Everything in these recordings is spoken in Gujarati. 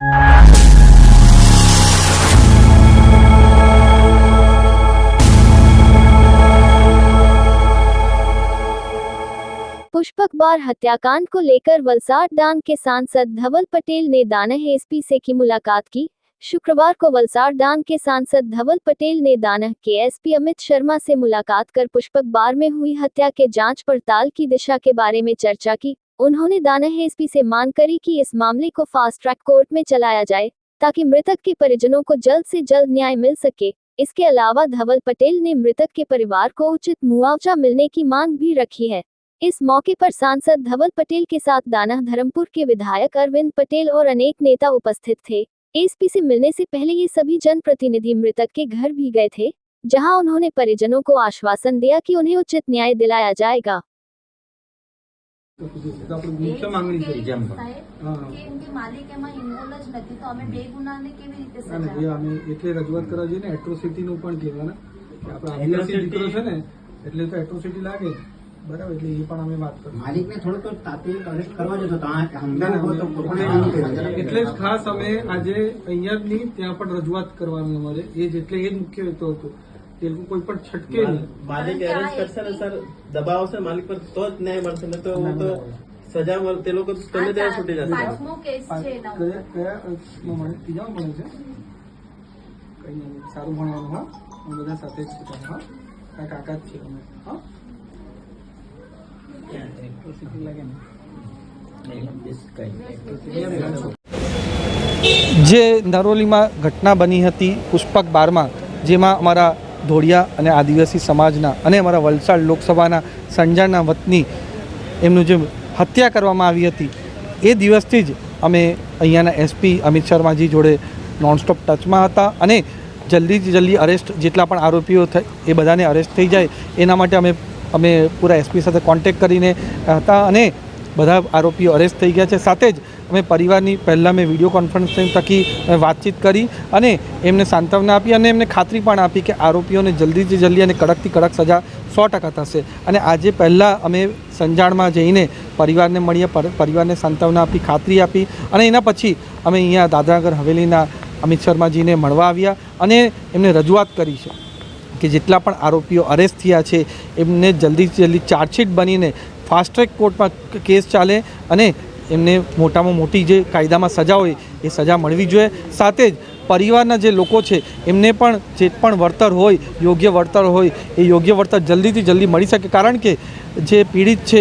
पुष्पक बार हत्याकांड को लेकर वलसाड डांग के सांसद धवल पटेल ने दानह एसपी से की मुलाकात की। शुक्रवार को वलसाड डांग के सांसद धवल पटेल ने दानह के एसपी अमित शर्मा से मुलाकात कर पुष्पक बार में हुई हत्या के जांच पड़ताल की दिशा के बारे में चर्चा की। उन्होंने दानह एसपी से मांग करी कि इस मामले को फास्ट ट्रैक कोर्ट में चलाया जाए ताकि मृतक के परिजनों को जल्द से जल्द न्याय मिल सके। इसके अलावा धवल पटेल ने मृतक के परिवार को उचित मुआवजा मिलने की मांग भी रखी है। इस मौके पर सांसद धवल पटेल के साथ दानह धर्मपुर के विधायक अरविंद पटेल और अनेक नेता उपस्थित थे। एसपी से मिलने से पहले ये सभी जनप्रतिनिधि मृतक के घर भी गए थे, जहां उन्होंने परिजनों को आश्वासन दिया कि उन्हें उचित न्याय दिलाया जाएगा। बराबर એટલે એ પણ અમે વાત કરી માલિકને થોડો તો તાત્કાલિક અરેસ્ટ કરવા જતો તો એટલે જ ખાસ અમે આજે અહીંયા જ નહીં ત્યાં પણ રજૂઆત કરવાનું અમારે એ જ એટલે એ જ મુખ્ય હેતુ હતો તે લોકો કોઈ પણ છટકે નહીં માલિક એરેસ્ટ કરશે ને સર દબાવ આવશે માલિક પર તો જ ન્યાય મળશે ને તો સજા મળે તે લોકો તમે ત્યાં છૂટી જશે કયા મને ત્રીજા ભણે છે કઈ નહીં સારું ભણવાનું હા હું બધા સાથે જ છું હા કાકા જ છે અમે હા જે નરોલીમાં ઘટના બની હતી પુષ્પક બારમાં, જેમાં અમારા ધોળિયા અને આદિવાસી સમાજના અને અમારા વલસાડ લોકસભાના સંજાણના વતની એમનું જે હત્યા કરવામાં આવી હતી, એ દિવસથી જ અમે અહીંયાના એસપી અમિત શર્માજી જોડે નોનસ્ટોપ ટચમાં હતા અને જલ્દીથી જલ્દી અરેસ્ટ જેટલા પણ આરોપીઓ થાય એ બધાને અરેસ્ટ થઈ જાય એના માટે અમે પૂરા એસપી સાથે કોન્ટેક્ટ કરીને હતા અને બધા આરોપીઓ અરેસ્ટ થઈ ગયા છે। સાથે જ અમે પરિવારની પહેલાં મેં વિડીયો કોન્ફરન્સિંગ થકી વાતચીત કરી અને એમને સાંત્વના આપી અને એમને ખાતરી પણ આપી કે આરોપીઓને જલ્દીથી જલ્દી અને કડકથી કડક સજા 100% થશે। અને આજે પહેલાં અમે સંજાણમાં જઈને પરિવારને મળ્યા, પરિવારને સાંત્વના આપી, ખાતરી આપી અને એના પછી અમે અહીંયા દાદરાનગર હવેલીના અમિત શર્માજીને મળવા આવ્યા અને એમને રજૂઆત કરી છે કે જેટલા પણ આરોપીઓ અરેસ્ટ થયા છે એમને જલ્દીથી જલ્દી ચાર્જશીટ બનીને ફાસ્ટ ટ્રેક કોર્ટમાં કેસ ચાલે અને એમને મોટામાં મોટી જે કાયદામાં સજા હોય એ સજા મળવી જોઈએ। સાથે જ પરિવારના જે લોકો છે એમને પણ જે પણ વળતર હોય, યોગ્ય વળતર હોય એ યોગ્ય વળતર જલ્દીથી જલ્દી મળી શકે, કારણ કે જે પીડિત છે,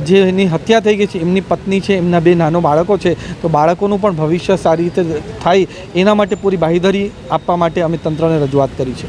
જેની હત્યા થઈ ગઈ છે, એમની પત્ની છે, એમના 2 નાનો બાળકો છે, તો બાળકોનું પણ ભવિષ્ય સારી રીતે થાય એના માટે પૂરી બાંહેધરી આપવા માટે અમે તંત્રને રજૂઆત કરી છે।